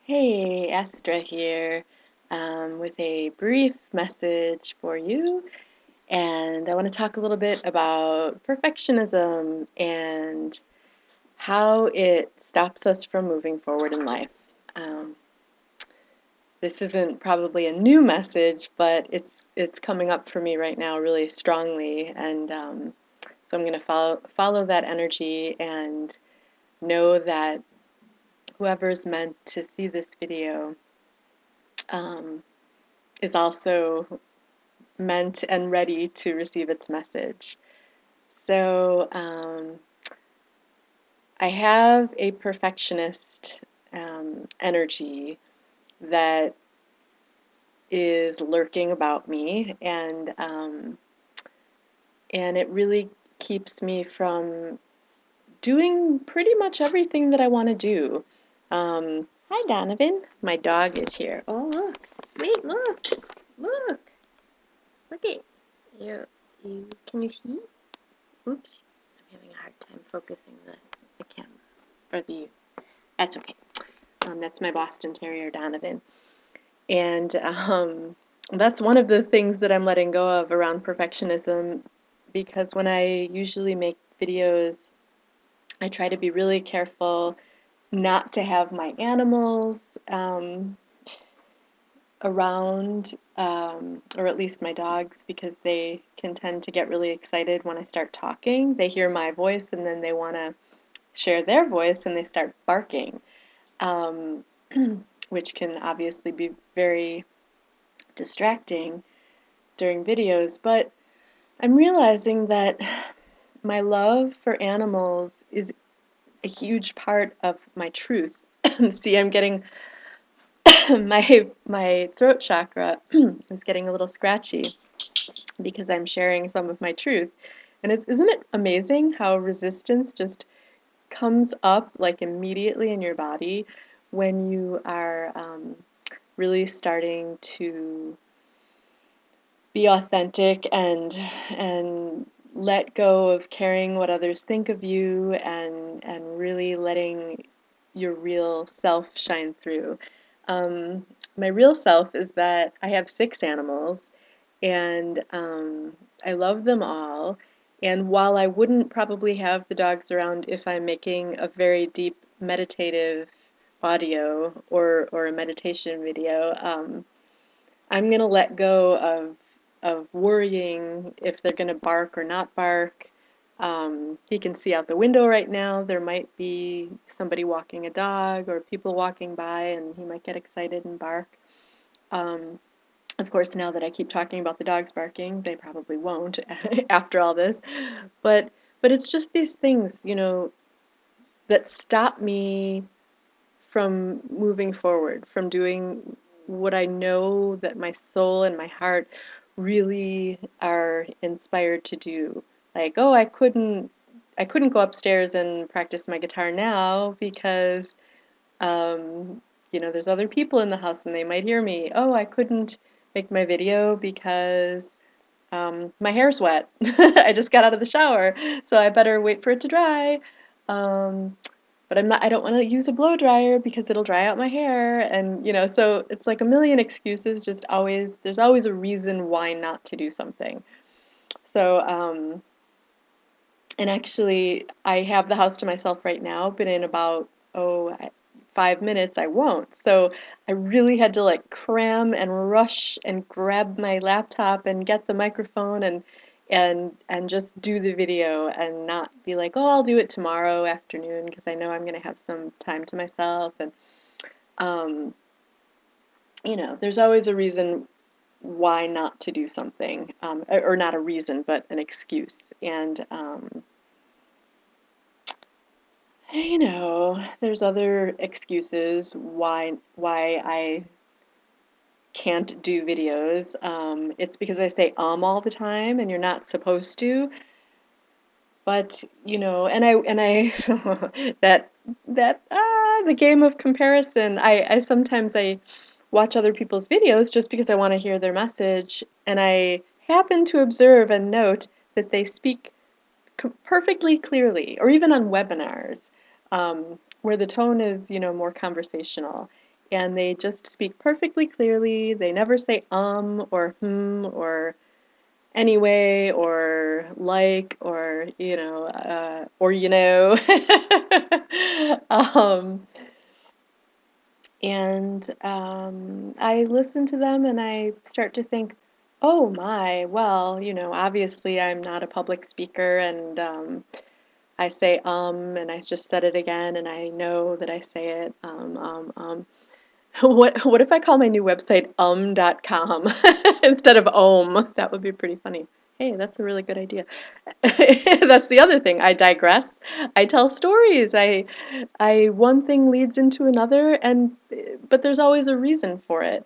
Hey, Astra here, with a brief message for you. And I want to talk a little bit about perfectionism and how it stops us from moving forward in life. Um, this isn't probably a new message, but it's coming up for me right now really strongly, and so I'm going to follow that energy and know that whoever's meant to see this video um, is also meant and ready to receive its message. So I have a perfectionist energy that is lurking about me, and it really keeps me from doing pretty much everything that I want to do. Hi, Donovan. My dog is here. Oh, look. Wait, look. Look at you. Can you see? Oops, I'm having a hard time focusing the camera. Or that's okay. That's my Boston Terrier, Donovan. And that's one of the things that I'm letting go of around perfectionism, because when I usually make videos, I try to be really careful not to have my animals around, or at least my dogs, because they can tend to get really excited when I start talking. They hear my voice and then they want to share their voice and they start barking, um, which can obviously be very distracting during videos. But I'm realizing that my love for animals is a huge part of my truth. See, I'm getting my throat chakra is getting a little scratchy because I'm sharing some of my truth. And isn't it amazing how resistance just comes up like immediately in your body when you are really starting to be authentic and let go of caring what others think of you, and really letting your real self shine through. Um, my real self is that I have 6 animals, and I love them all. And while I wouldn't probably have the dogs around if I'm making a very deep meditative audio or a meditation video, I'm going to let go of worrying if they're going to bark or not bark. He can see out the window right now. There might be somebody walking a dog or people walking by, and he might get excited and bark. Um, of course, now that I keep talking about the dogs barking, they probably won't after all this. But but it's just these things, that stop me from moving forward, from doing what I know that my soul and my heart really are inspired to do. Like, oh, I couldn't go upstairs and practice my guitar now because there's other people in the house and they might hear me. Oh, I couldn't make my video because my hair's wet. I just got out of the shower, so I better wait for it to dry. Um, but I don't want to use a blow dryer because it'll dry out my hair. And, so it's like a million excuses, there's always a reason why not to do something. So, and actually, I have the house to myself right now, but in about, 5 minutes, I won't. So I really had to like cram and rush and grab my laptop and get the microphone and just do the video and not be like, oh, I'll do it tomorrow afternoon because I know I'm going to have some time to myself. And, um, there's always a reason why not to do something, or not a reason, but an excuse. And, there's other excuses why I can't do videos. It's because I say all the time, and you're not supposed to. But and I that the game of comparison. I sometimes I watch other people's videos just because I want to hear their message, and I happen to observe and note that they speak perfectly clearly, or even on webinars, where the tone is more conversational. and they just speak perfectly clearly. They never say or or anyway or like or um, and I listen to them and I start to think, oh my, well, obviously I'm not a public speaker, and I say and I just said it again and I know that I say it What if I call my new website .com instead of om? That would be pretty funny. Hey, that's a really good idea. That's the other thing. I digress. I tell stories. I one thing leads into another, but there's always a reason for it.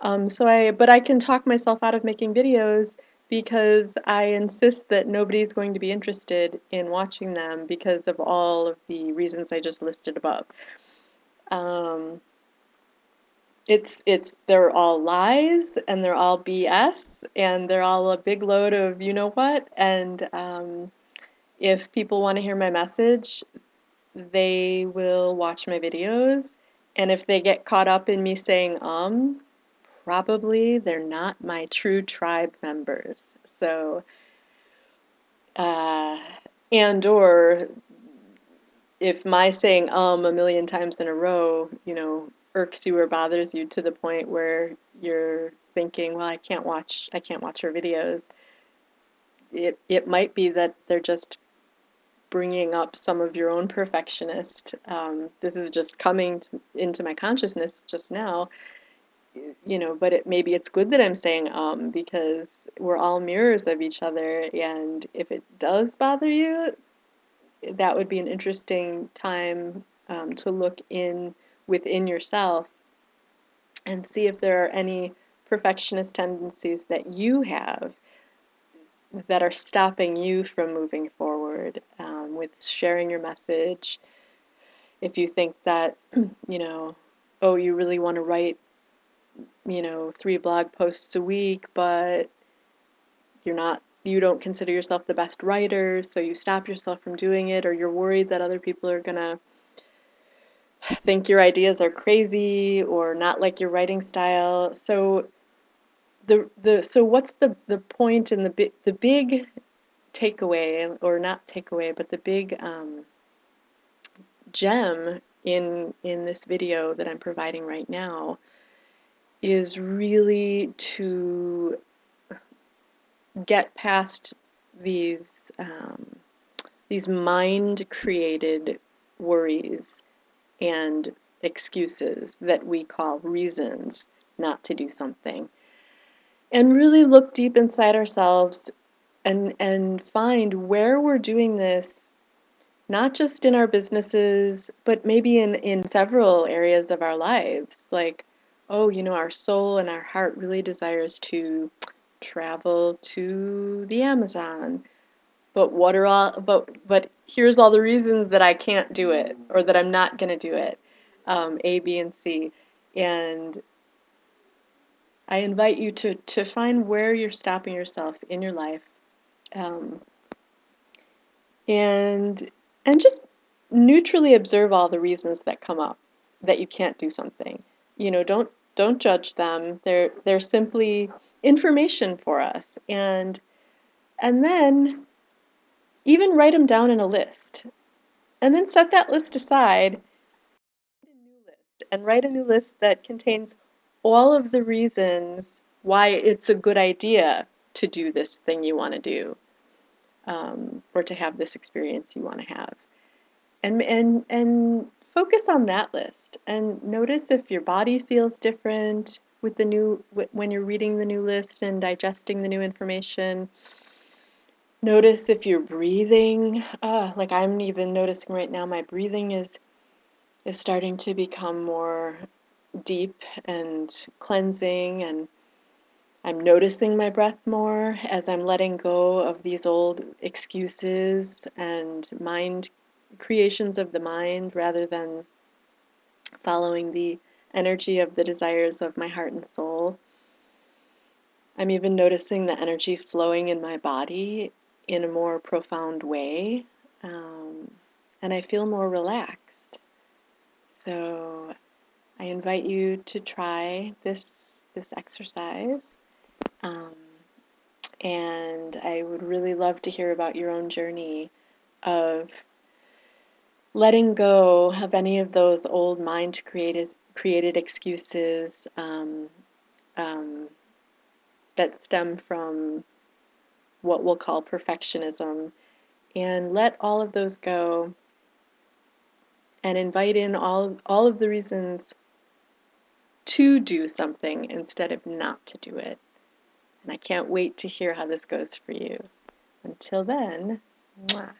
But I can talk myself out of making videos because I insist that nobody's going to be interested in watching them because of all of the reasons I just listed above. Um, they're all lies and they're all BS and they're all a big load of you know what. And if people want to hear my message, they will watch my videos. And if they get caught up in me saying probably they're not my true tribe members. So uh, or if my saying a million times in a row, irks you or bothers you to the point where you're thinking, well, I can't watch her videos. It might be that they're just bringing up some of your own perfectionist. This is just coming into my consciousness just now, but maybe it's good that I'm saying because we're all mirrors of each other, and if it does bother you, that would be an interesting time to look within yourself and see if there are any perfectionist tendencies that you have that are stopping you from moving forward with sharing your message. If you think that, oh, you really want to write, 3 blog posts a week, but you don't consider yourself the best writer, so you stop yourself from doing it, or you're worried that other people are going to think your ideas are crazy or not like your writing style. So so what's the point and the big takeaway, or not takeaway, but the big gem in this video that I'm providing right now is really to get past these mind created worries and excuses that we call reasons not to do something, and really look deep inside ourselves and find where we're doing this, not just in our businesses, but maybe in several areas of our lives. Like, oh, our soul and our heart really desires to travel to the Amazon. But here's all the reasons that I can't do it or that I'm not going to do it. A, B, and C. And I invite you to find where you're stopping yourself in your life, um, and just neutrally observe all the reasons that come up that you can't do something. Don't judge them. They're simply information for us, and then even write them down in a list, and then set that list aside. Write a new list that contains all of the reasons why it's a good idea to do this thing you want to do, or to have this experience you want to have. And focus on that list and notice if your body feels different with when you're reading the new list and digesting the new information. Notice if you're breathing. Like I'm even noticing right now, my breathing is starting to become more deep and cleansing, and I'm noticing my breath more as I'm letting go of these old excuses and mind creations of the mind rather than following the energy of the desires of my heart and soul. I'm even noticing the energy flowing in my body in a more profound way, and I feel more relaxed. So I invite you to try this exercise. Um, and I would really love to hear about your own journey of letting go of any of those old mind created excuses um, that stem from what we'll call perfectionism, and let all of those go and invite in all of the reasons to do something instead of not to do it. And I can't wait to hear how this goes for you. Until then, mwah.